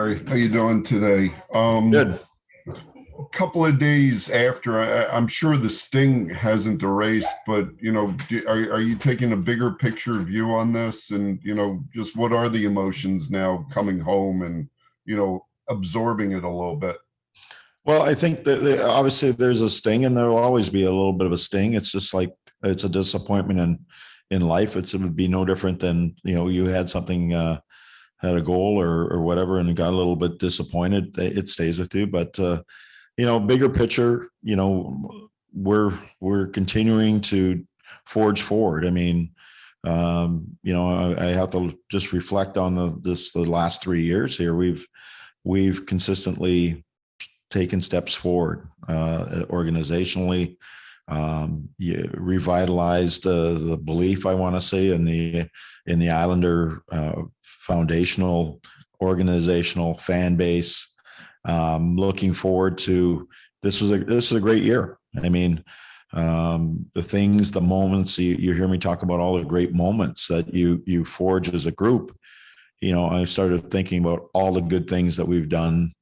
Barry. How you doing today? Good. A couple of days after, I'm sure the sting hasn't erased, but are you taking a bigger picture view on this? And just what are the emotions now coming home and absorbing it a little bit? Well, I think that obviously there's a sting, and there will always be a little bit of a sting. It's just like it's a disappointment in life. It would be no different than you had something, had a goal or whatever, and got a little bit disappointed. It stays with you, but bigger picture, we're continuing to forge forward. I mean, I have to just reflect on the last 3 years here. We've consistently taken steps forward organizational, revitalized the belief, I want to say, in the Islander foundational organizational fan base. Looking forward to this was a great year. I mean, the moments you hear me talk about, all the great moments that you forge as a group. I started thinking about all the good things that we've done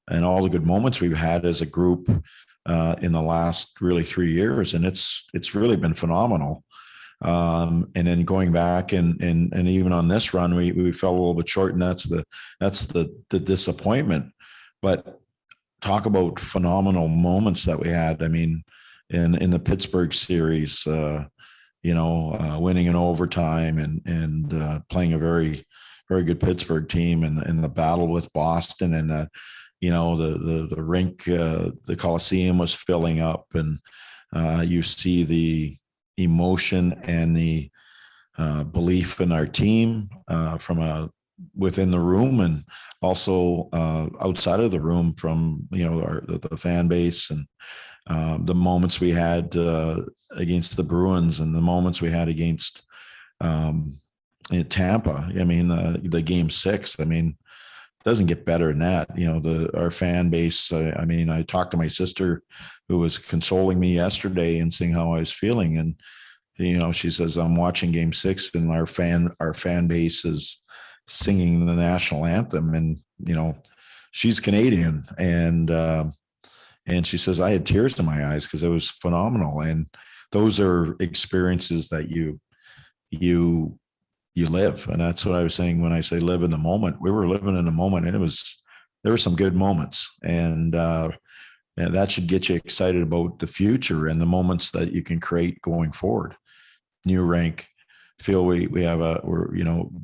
and all the good moments we've had as a group in the last really 3 years, and it's really been phenomenal. And then going back and even on this run, we fell a little bit short, and that's the disappointment. But talk about phenomenal moments that we had. I mean, in the Pittsburgh series, winning in overtime and playing a very, very good Pittsburgh team, and the battle with Boston, and the rink, the Colsieum was filling up, and you see the emotion and the belief in our team from within the room, and also outside of the room from the fan base, and the moments we had against the Bruins, and the moments we had against in Tampa. I mean, the game 6. I mean, it doesn't get better than that. Our fan base. I mean, I talked to my sister, who was consoling me yesterday and seeing how I was feeling, and she says, I'm watching game 6, and our fan base is singing the national anthem, and she's Canadian, and she says I had tears in my eyes because it was phenomenal. And those are experiences that you live, and that's what I was saying when I say live in the moment. We were living in the moment, and there were some good moments, and that should get you excited about the future and the moments that you can create going forward. New rank, feel we're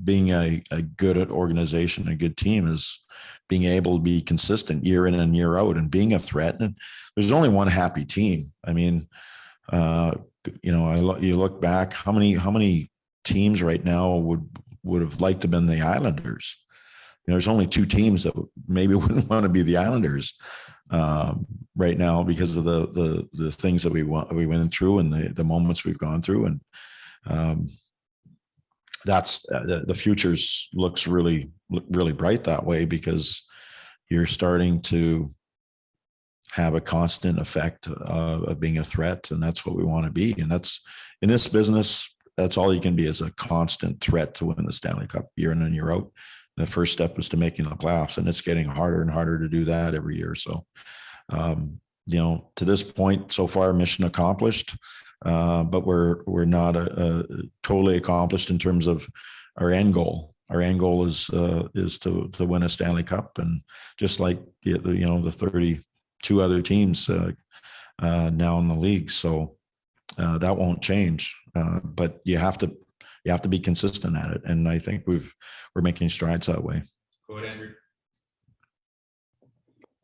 being a good organization, a good team, is being able to be consistent year in and year out, and being a threat. And there's only one happy team. I mean, you look back, how many teams right now would have liked to have been the Islanders? There's only 2 teams that maybe wouldn't want to be the Islanders right now, because of the things that we went through, and the moments we've gone through. And that's the futures looks really, really bright that way, because you're starting to have a constant effect of being a threat, and that's what we want to be. And that's, in this business, that's all you can be, is a constant threat to win the Stanley Cup year in and year out. The first step is to making the playoffs, and it's getting harder and harder to do that every year. So, to this point, so far, mission accomplished, but we're not totally accomplished in terms of our end goal. Our end goal is to win a Stanley Cup, and just like the 32 other teams now in the league. So that won't change, but you have to be consistent at it, and I think we're making strides that way. Go ahead, Andrew.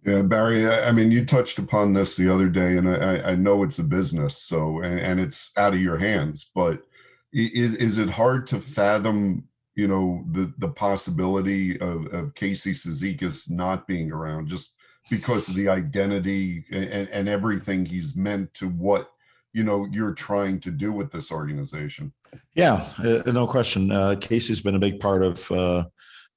Yeah, Barry, I mean, you touched upon this the other day, and I know it's a business, so and it's out of your hands, but is it hard to fathom, the possibility of Casey Cizikas not being around, just because of the identity and everything he's meant to what you're trying to do with this organization? Yeah, no question. Casey's been a big part of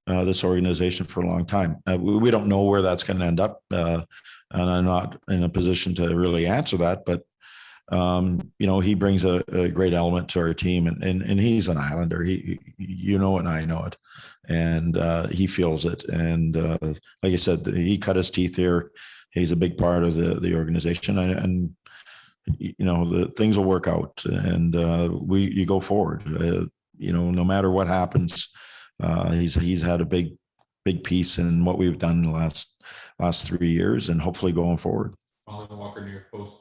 this organization for a long time. We don't know where that's going to end up, and I'm not in a position to really answer that. But he brings a great element to our team, and he's an Islander. You know it, and I know it, and he feels it. And like I said, he cut his teeth here. He's a big part of the organization, and the things will work out, and you go forward. No matter what happens, he's had a big piece in what we've done in the last 3 years, and hopefully going forward. Walker near post.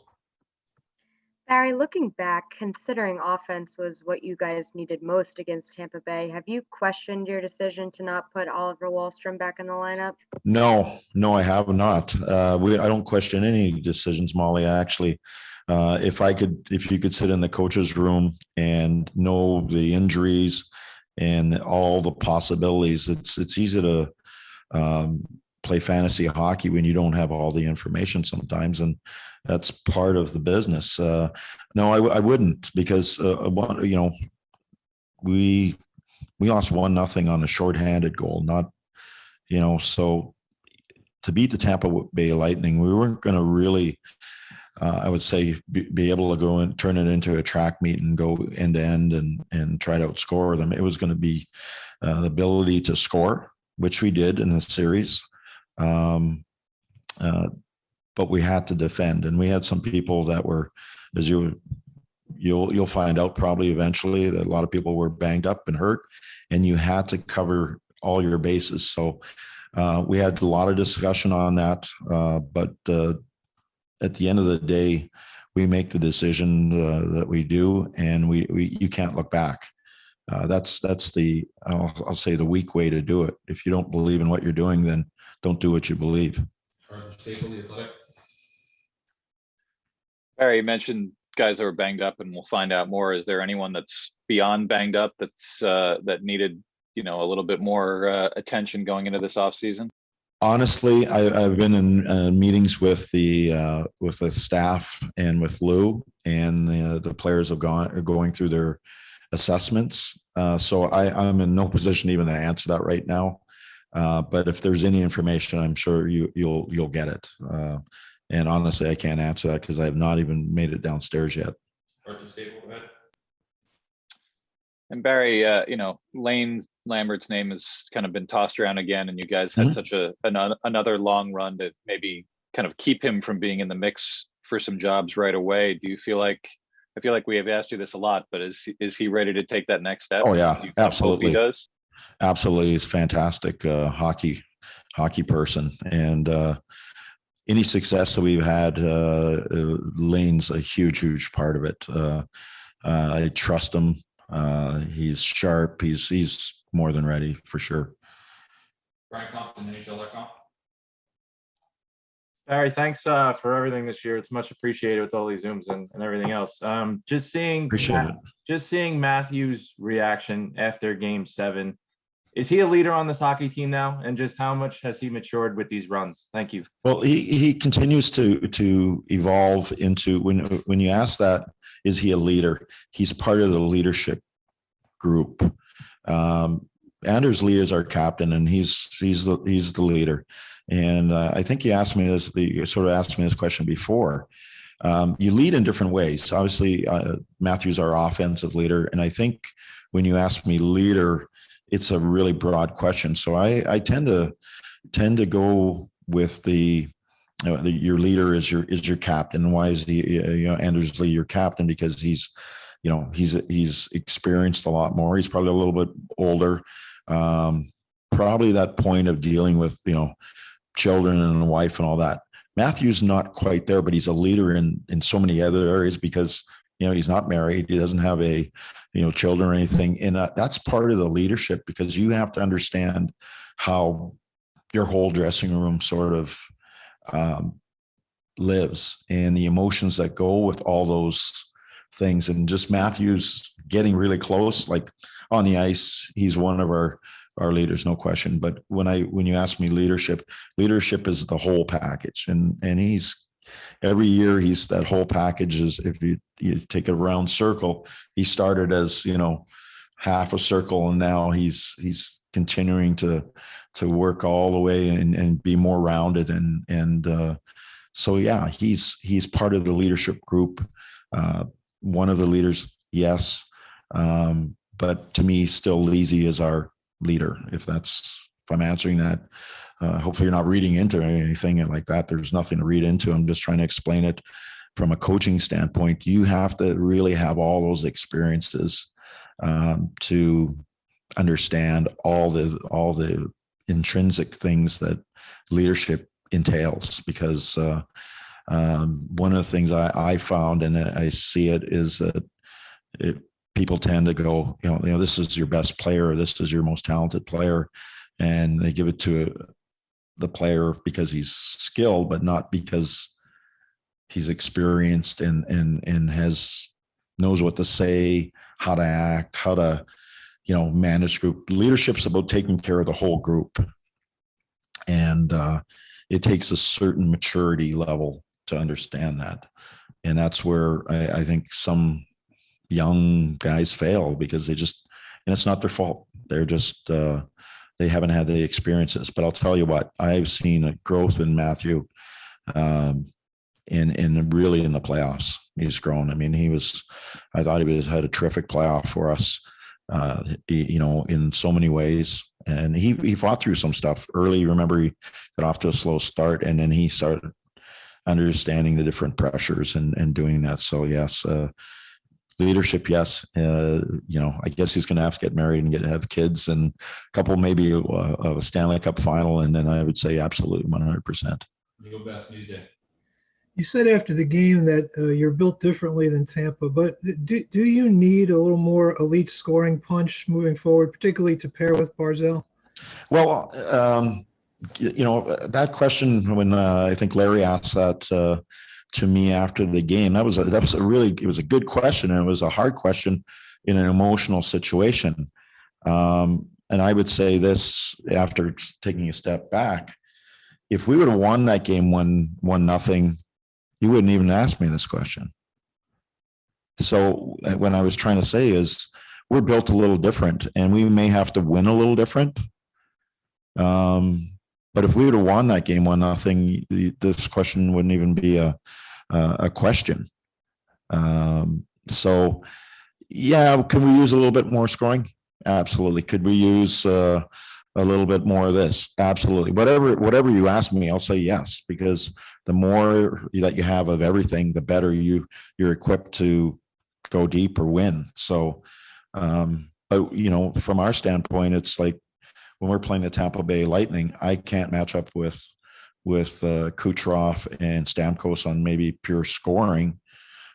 Barry, looking back, considering offense was what you guys needed most against Tampa Bay, have you questioned your decision to not put Oliver Wahlstrom back in the lineup? No, I have not. I don't question any decisions, Molly. Actually, if you could sit in the coach's room and know the injuries and all the possibilities, it's easy to play fantasy hockey when you don't have all the information sometimes, and that's part of the business. No, I wouldn't, because we lost 1-0 on a shorthanded goal. Not, so to beat the Tampa Bay Lightning, we weren't going to really, I would say, be able to go and turn it into a track meet and go end to end and try to outscore them. It was going to be the ability to score, which we did in the series. But we had to defend, and we had some people that were, as you'll find out probably eventually, that a lot of people were banged up and hurt, and you had to cover all your bases. So we had a lot of discussion on that, but at the end of the day, we make the decision that we do, and you can't look back. That's the I'll say the weak way to do it. If you don't believe in what you're doing, then don't do what you believe. Barry, you mentioned guys that were banged up, and we'll find out more. Is there anyone that's beyond banged up that needed a little bit more attention going into this offseason? Honestly, I've been in meetings with the staff and with Lou, and the players are going through their assessments. So I'm in no position even to answer that right now. But if there's any information, I'm sure you'll get it. And honestly, I can't answer that because I have not even made it downstairs yet. And Barry, Lane Lambert's name has kind of been tossed around again, and you guys had such another long run to maybe kind of keep him from being in the mix for some jobs right away. Do you feel like, I feel like we have asked you this a lot, but is he ready to take that next step? Oh yeah, absolutely. He does. Absolutely, he's fantastic hockey person, and any success that we've had, Lane's a huge part of it. I trust him. He's sharp. He's more than ready for sure. Brian Compton, NHL.com. Barry, thanks for everything this year. It's much appreciated with all these Zooms and everything else. Just seeing Matthew's reaction after Game 7. Is he a leader on this hockey team now? And just how much has he matured with these runs? Thank you. Well, he continues to evolve into, when you ask that, is he a leader? He's part of the leadership group. Anders Lee is our captain, and he's the leader. And I think you asked me this question before. You lead in different ways. Obviously, Matthew's our offensive leader, and I think when you ask me leader, it's a really broad question. So I tend to go with your leader is your captain. Why is Anders Lee your captain? Because he's experienced a lot more. He's probably a little bit older. Probably that point of dealing with children and a wife and all that. Matthew's not quite there, but he's a leader in so many other areas because he's not married. He doesn't have children or anything. And that's part of the leadership, because you have to understand how your whole dressing room sort of lives and the emotions that go with all those things. And just Matthew's getting really close, like on the ice, he's one of our leaders, no question. But when you ask me leadership is the whole package. And every year he's that whole package. Is, if you take a round circle, he started as half a circle, and now he's continuing to work all the way and be more rounded, and So yeah, he's part of the leadership group. One of the leaders, yes. But to me, still Leasy is our leader. If I'm answering that, hopefully you're not reading into anything like that. There's nothing to read into. I'm just trying to explain it from a coaching standpoint. You have to really have all those experiences to understand all the intrinsic things that leadership entails. Because one of the things I found, and I see it, is that people tend to go, this is your best player, or this is your most talented player, and they give it to the player because he's skilled, but not because he's experienced and knows what to say, how to act, how to, manage group. Leadership's about taking care of the whole group. And it takes a certain maturity level to understand that. And that's where I think some young guys fail, because and it's not their fault. They're just, they haven't had the experiences. But I'll tell you what, I've seen a growth in Mathew in really in the playoffs. He's grown. I mean, I thought he had a terrific playoff for us, in so many ways. And he fought through some stuff early. Remember, he got off to a slow start, and then he started understanding the different pressures and doing that. So yes, leadership, yes. I guess he's going to have to get married and have kids, and a couple maybe of a Stanley Cup final, and then I would say absolutely 100%. Your best news day. You said after the game that you're built differently than Tampa, but do you need a little more elite scoring punch moving forward, particularly to pair with Barzal? Well, that question, when I think Larry asked that to me after the game, it was a good question, and it was a hard question in an emotional situation. And I would say this, after taking a step back, if we would have won that game 1-0, you wouldn't even ask me this question. So when I was trying to say is, we're built a little different, and we may have to win a little different. But if we would have won that game 1-0, this question wouldn't even be a question. So yeah, can we use a little bit more scoring? Absolutely. Could we use a little bit more of this? Absolutely. Whatever you ask me, I'll say yes, because the more that you have of everything, the better you're equipped to go deep or win. So, but from our standpoint, it's like when we're playing the Tampa Bay Lightning, I can't match up with Kucherov and Stamkos on maybe pure scoring,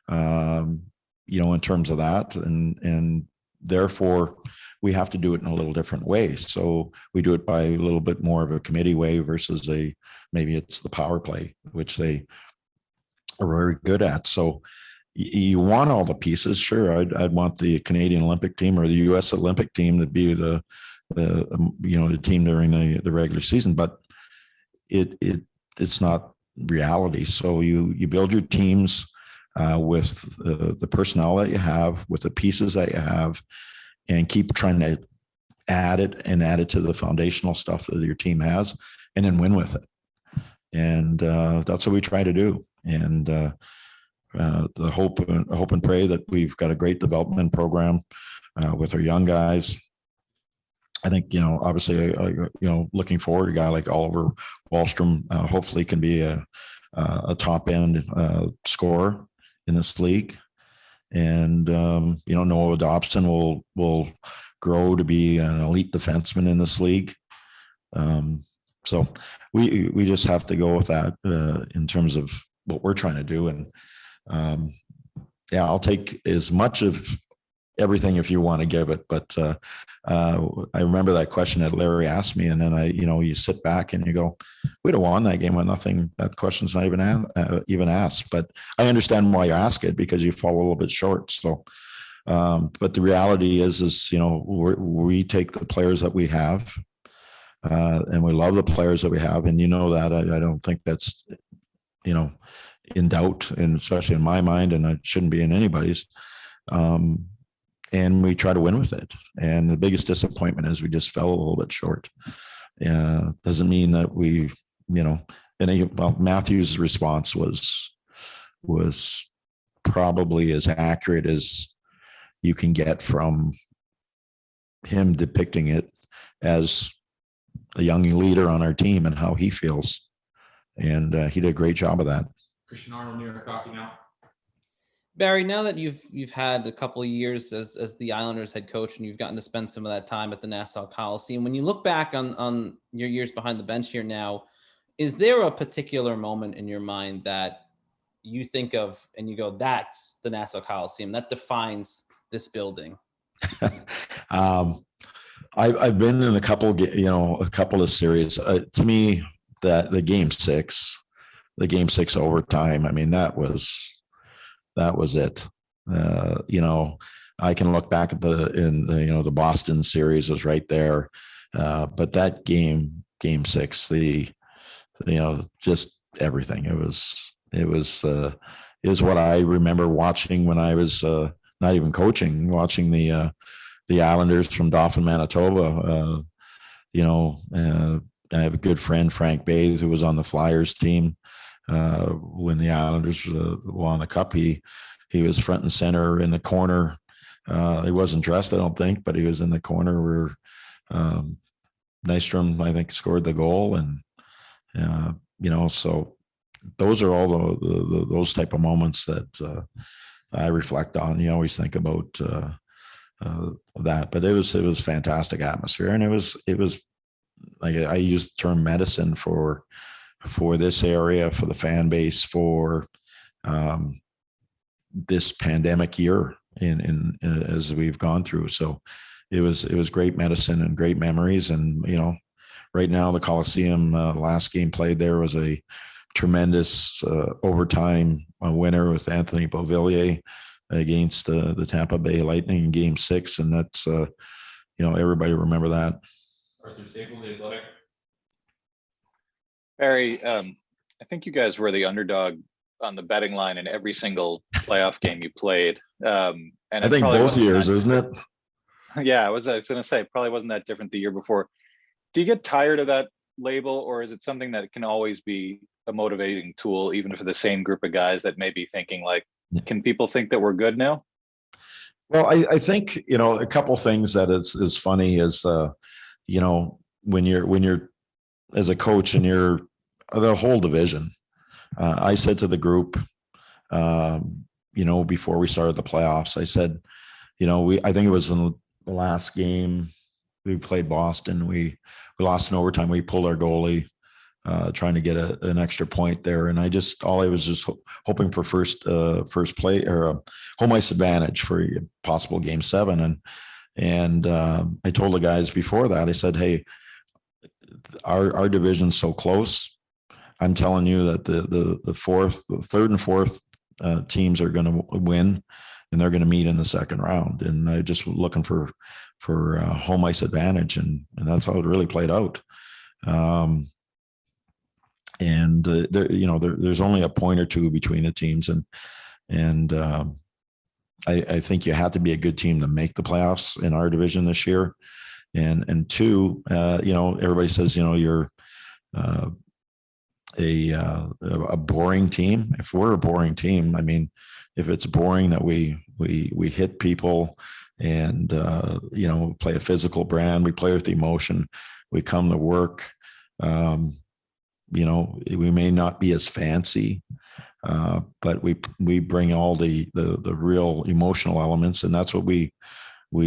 in terms of that, and therefore we have to do it in a little different way. So we do it by a little bit more of a committee way versus maybe it's the power play, which they are very good at. So you want all the pieces. Sure, I'd want the Canadian Olympic team or the U.S. Olympic team to be the team during the regular season, but it's not reality. So you build your teams with the personnel that you have, with the pieces that you have, and keep trying to add it to the foundational stuff that your team has, and then win with it. And that's what we try to do. And the hope and pray that we've got a great development program with our young guys. I think, obviously, looking forward, a guy like Oliver Wahlstrom hopefully can be a top end scorer in this league. And, Noah Dobson will grow to be an elite defenseman in this league. So we just have to go with that in terms of what we're trying to do. And I'll take as much of everything if you want to give it. But I remember that question that Larry asked me, and then you sit back and you go, we'd have won that game with nothing. That question's not even asked. But I understand why you ask it, because you fall a little bit short. So, but the reality is we take the players that we have, and we love the players that we have, and that I don't think that's in doubt, and especially in my mind, and it shouldn't be in anybody's. And we try to win with it. And the biggest disappointment is we just fell a little bit short. Doesn't mean that we, Matthew's response was probably as accurate as you can get from him depicting it as a young leader on our team and how he feels. And he did a great job of that. Christian Arnold, New York Hockey Now. Barry, now that you've had a couple of years as the Islanders head coach and you've gotten to spend some of that time at the Nassau Coliseum, when you look back on your years behind the bench here now, is there a particular moment in your mind that you think of and you go, that's the Nassau Coliseum, that defines this building? I've been in a couple of series. To me, the game six overtime, I mean, that was it. I can look back at the Boston series was right there. But that game six, just everything. It is what I remember watching when I was not even coaching, watching the Islanders from Dauphin, Manitoba. I have a good friend, Frank Bathe, who was on the Flyers team when the Islanders won the cup. He was front and center in the corner. He wasn't dressed, I don't think, but he was in the corner where Nystrom, I think, scored the goal. And, so those are all those type of moments that I reflect on. You always think about that, but it was fantastic atmosphere. And it was like, I use the term medicine for this area, for the fan base, for this pandemic year in as we've gone through. So it was great medicine and great memories. And, right now the Colsieum last game played there was a tremendous overtime winner with Anthony Beauvillier against the Tampa Bay Lightning in Game 6. And that's, everybody remember that. Arthur Staple, The Athletic. Barry, I think you guys were the underdog on the betting line in every single playoff game you played. And I think both years, isn't it? Yeah, I was going to say, it probably wasn't that different the year before. Do you get tired of that label, or is it something that can always be a motivating tool, even for the same group of guys that may be thinking like, can people think that we're good now? Well, I think, a couple things that is funny is, when you're as a coach and you're the whole division, I said to the group, before we started the playoffs, I said, I think it was in the last game we played Boston. We lost in overtime. We pulled our goalie, trying to get an extra point there. And I was just hoping for first play or a home ice advantage for a possible Game 7. And I told the guys before that, I said, hey, our division's so close. I'm telling you that the third and fourth teams are going to win, and they're going to meet in the second round. And I just looking for home ice advantage, and that's how it really played out. There's only a point or two between the teams, and I think you have to be a good team to make the playoffs in our division this year. And two, everybody says, you're a boring team. If we're a boring team, I mean, if it's boring that we hit people and, play a physical brand, we play with emotion, we come to work, we may not be as fancy, but we bring all the real emotional elements, and that's what we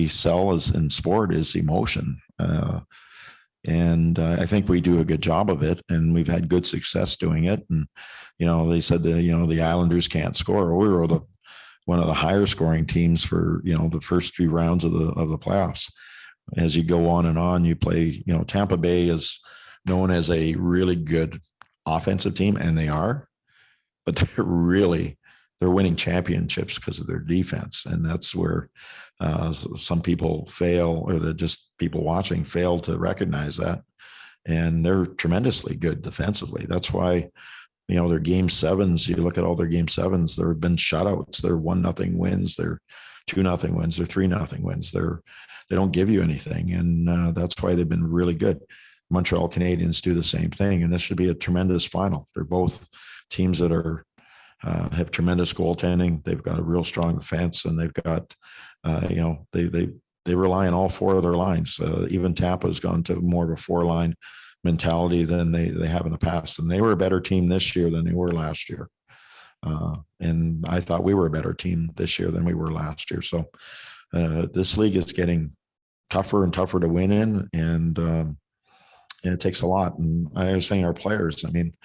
sell as in sport is emotion. And I think we do a good job of it, and we've had good success doing it. And, they said that, the Islanders can't score. We were one of the higher scoring teams for, the first 3 rounds of the playoffs. As you go on and on, you play, Tampa Bay is known as a really good offensive team, and they are, but they're winning championships because of their defense. And that's where some people fail, or people watching fail to recognize that. And they're tremendously good defensively. That's why, their Game 7s, you look at all their Game 7s, there have been shutouts. They're 1-0 wins. They're 2-0 wins. They're 3-0 wins. They don't give you anything. And that's why they've been really good. Montreal Canadiens do the same thing. And this should be a tremendous final. They're both teams that are have tremendous goaltending. They've got a real strong defense, and they've got, they rely on all four of their lines. Even Tampa has gone to more of a four-line mentality than they have in the past. And they were a better team this year than they were last year. And I thought we were a better team this year than we were last year. So this league is getting tougher and tougher to win in, and it takes a lot. And I was saying our players, I mean,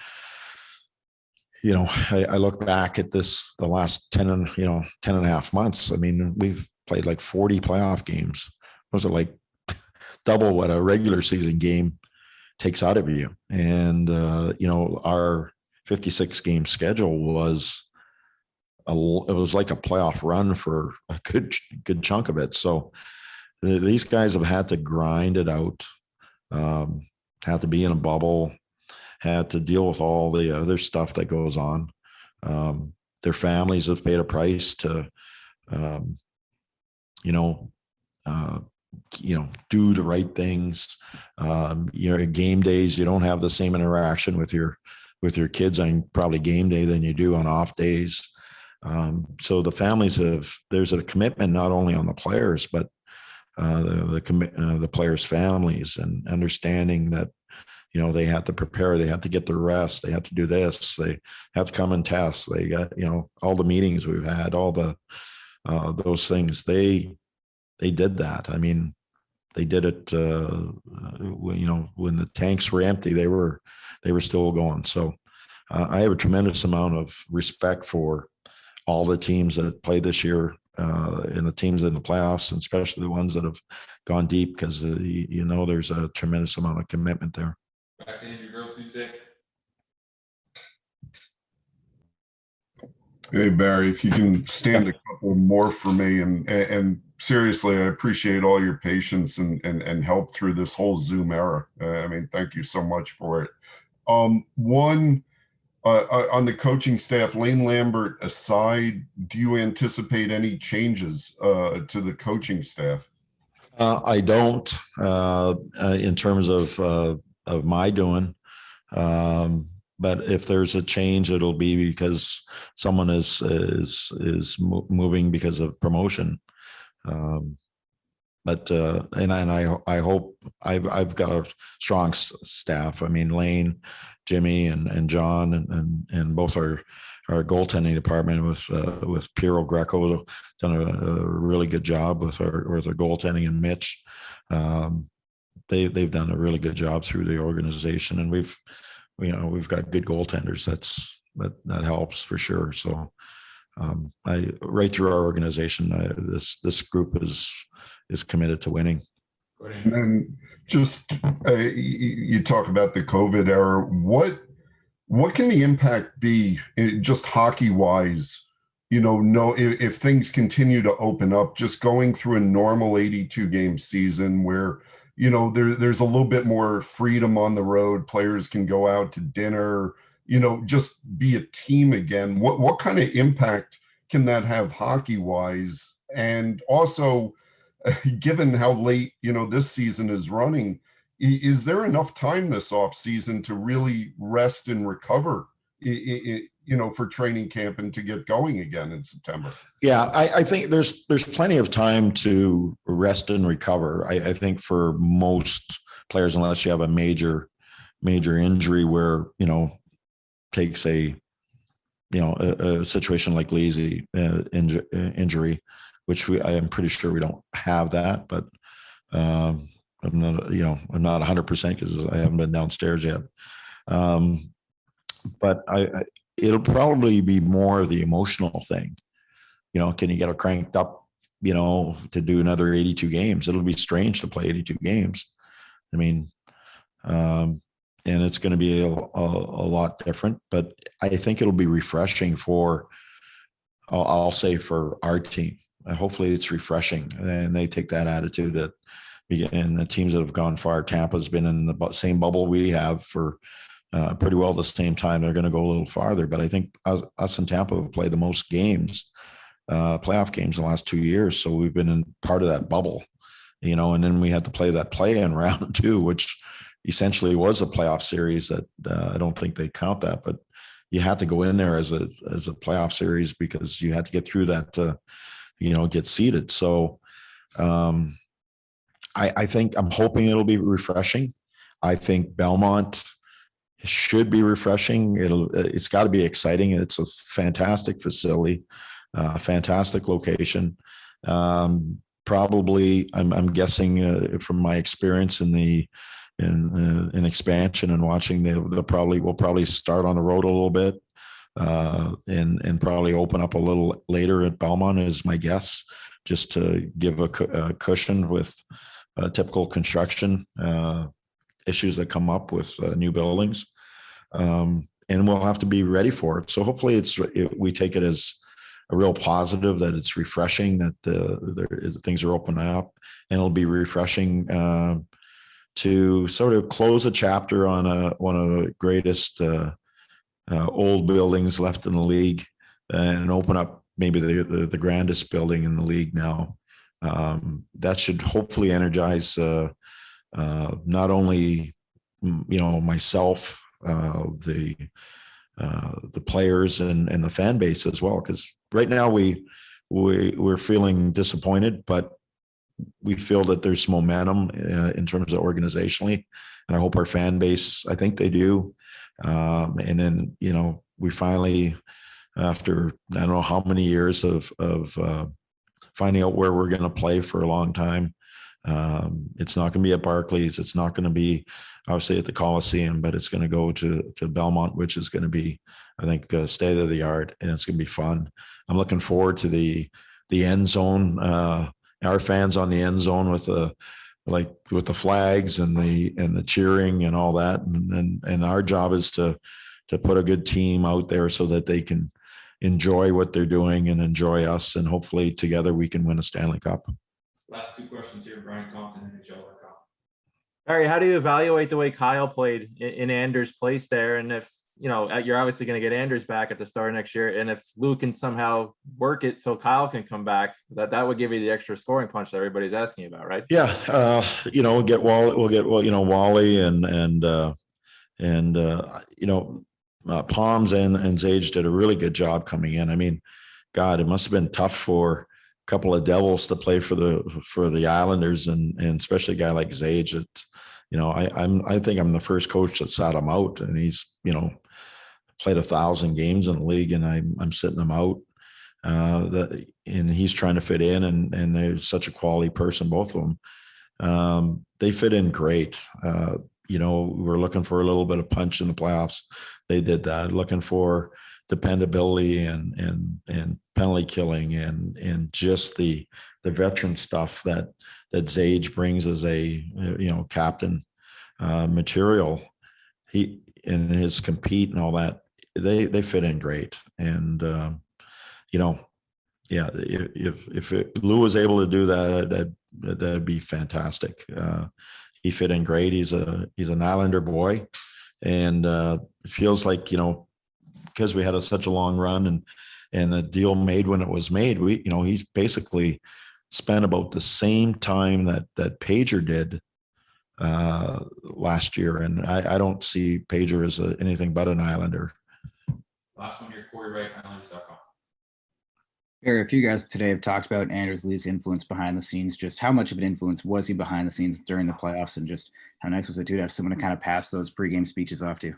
I look back at the last 10 and a half months. I mean, we've played like 40 playoff games. Those are like double what a regular season game takes out of you. And, our 56 game schedule was like a playoff run for a good chunk of it. So these guys have had to grind it out, had to be in a bubble, had to deal with all the other stuff that goes on. Their families have paid a price to, do the right things. Game days, you don't have the same interaction with your kids on probably game day than you do on off days. So the families there's a commitment not only on the players, but the players' families, and understanding that, they have to prepare, they have to get their rest, they have to do this, they have to come and test. They got, all the meetings we've had, all the those things, they did that. I mean, they did it, when the tanks were empty, they were still going. So I have a tremendous amount of respect for all the teams that played this year, and the teams in the playoffs, and especially the ones that have gone deep, because there's a tremendous amount of commitment there. Back to Andrew Gross, you say? Hey, Barry, if you can stand a couple more for me, and seriously, I appreciate all your patience and help through this whole Zoom era. I mean, thank you so much for it. One, on the coaching staff, Lane Lambert aside, do you anticipate any changes to the coaching staff? I don't, in terms of my doing. But if there's a change, it'll be because someone is moving because of promotion. But I hope I've got a strong staff. I mean, Lane, Jimmy, and John, and both our goaltending department with Piero Greco done a really good job with our goaltending, and Mitch. They've done a really good job through the organization, and we've got good goaltenders. That helps for sure. So right through our organization, this group is committed to winning. And then just you talk about the COVID era. What can the impact be, just hockey wise? If things continue to open up, just going through a normal 82 game season where there's a little bit more freedom on the road. Players can go out to dinner, just be a team again. What kind of impact can that have hockey wise? And also, given how late, this season is running, is there enough time this off season to really rest and recover, for training camp and to get going again in September? Yeah, I think there's plenty of time to rest and recover. I think for most players, unless you have a major injury where, takes a situation like Lazy injury, which I am pretty sure we don't have that, but I'm not 100% because I haven't been downstairs yet. But it'll probably be more of the emotional thing. Can you get it cranked up, to do another 82 games? It'll be strange to play 82 games. I mean, and it's going to be a lot different, but I think it'll be refreshing I'll say for our team. Hopefully it's refreshing, and they take that attitude and the teams that have gone far. Tampa's been in the same bubble we have for pretty well the same time. They're going to go a little farther, but I think us and Tampa have played the most games, playoff games in the last 2 years. So we've been in part of that bubble, and then we had to play that play-in round too, which essentially was a playoff series that I don't think they count that, but you had to go in there as a playoff series because you had to get through that to, get seeded. So I think I'm hoping it'll be refreshing. I think Belmont should be refreshing. It's got to be exciting. It's a fantastic facility, fantastic location. Probably, I'm guessing from my experience in expansion and watching, we'll probably start on the road a little bit, and probably open up a little later at Belmont is my guess, just to give a cushion with typical construction issues that come up with new buildings. And we'll have to be ready for it. So hopefully we take it as a real positive, that it's refreshing, that things are opening up, and it'll be refreshing to sort of close a chapter on one of the greatest old buildings left in the league, and open up maybe the grandest building in the league now. That should hopefully energize not only myself, the players and the fan base as well, because right now we're feeling disappointed, but we feel that there's momentum in terms of organizationally, and I hope our fan base, I think they do. And then, we finally, after I don't know how many years of finding out where we're going to play for a long time, it's not going to be at Barclays. It's not going to be obviously at the Colsieum, but it's going to go to Belmont, which is going to be, I think, state of the art, and it's going to be fun. I'm looking forward to the end zone. Our fans on the end zone with the flags and the cheering and all that, and our job is to put a good team out there so that they can enjoy what they're doing and enjoy us, and hopefully together we can win a Stanley Cup. Last two questions here, Brian Compton, NHL.com. Barry, how do you evaluate the way Kyle played in Anders' place there? And if, you're obviously going to get Anders back at the start of next year, and if Lou can somehow work it so Kyle can come back, that would give you the extra scoring punch that everybody's asking about, right? Yeah. We'll get Wally and Palms and Zage did a really good job coming in. I mean, God, it must have been tough for a couple of Devils to play for the Islanders, and especially a guy like Zage. I think I'm the first coach that sat him out, and he's played 1,000 games in the league, and I'm sitting him out. And he's trying to fit in, and they're such a quality person, both of them. They fit in great. We're looking for a little bit of punch in the playoffs. They did that. Looking for dependability and penalty killing and just the veteran stuff that Zage brings as a captain material. He and his compete and all that, they fit in great. And if Lou was able to do that'd be fantastic. He fit in great. He's an Islander boy, and it feels like because we had such a long run and the deal made when it was made, he's basically spent about the same time that Pager did last year, and I don't see Pager as anything but an Islander. Last one here, Corey Wright, Islanders.com. Barry, a few guys today have talked about Anders Lee's influence behind the scenes. Just how much of an influence was he behind the scenes during the playoffs, and just how nice was it to have someone to kind of pass those pregame speeches off to?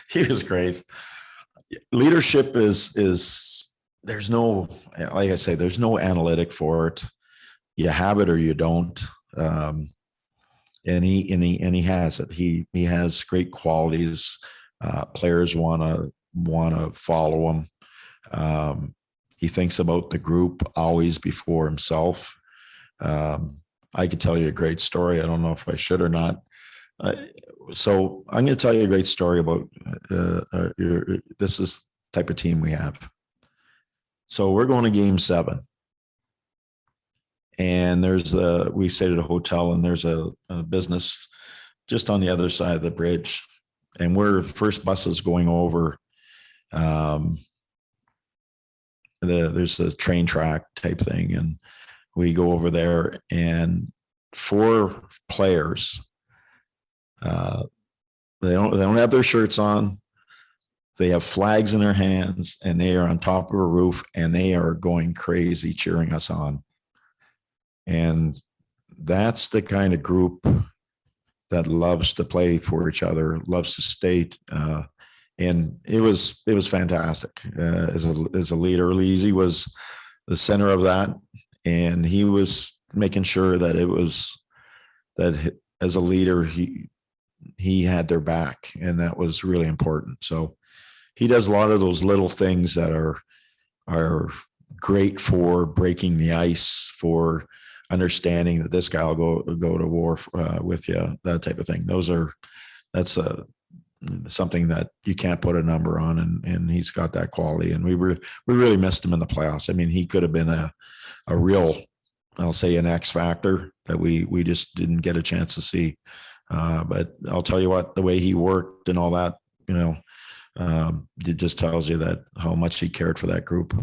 He was great. Leadership is there's no, like I say, there's no analytic for it. You have it or you don't. And he has it. He has great qualities. Players want to follow him. He thinks about the group always before himself. I could tell you a great story. I don't know if I should or not. So I'm going to tell you a great story about this is the type of team we have. So we're going to Game 7, and we stayed at a hotel, and there's a business just on the other side of the bridge, and we're first buses going over. There's a train track type thing, and we go over there, and 4 players They don't have their shirts on. They have flags in their hands, and they are on top of a roof, and they are going crazy cheering us on. And that's the kind of group that loves to play for each other, loves to state. And it was fantastic as a leader. Leezy was the center of that, and he was making sure that that as a leader he had their back, and that was really important. So he does a lot of those little things that are great for breaking the ice, for understanding that this guy will go to war with you, that type of thing. That's something that you can't put a number on, and he's got that quality. And we really missed him in the playoffs. I mean, he could have been a real, I'll say, an X factor that we just didn't get a chance to see. But I'll tell you what, the way he worked and all that, it just tells you that how much he cared for that group.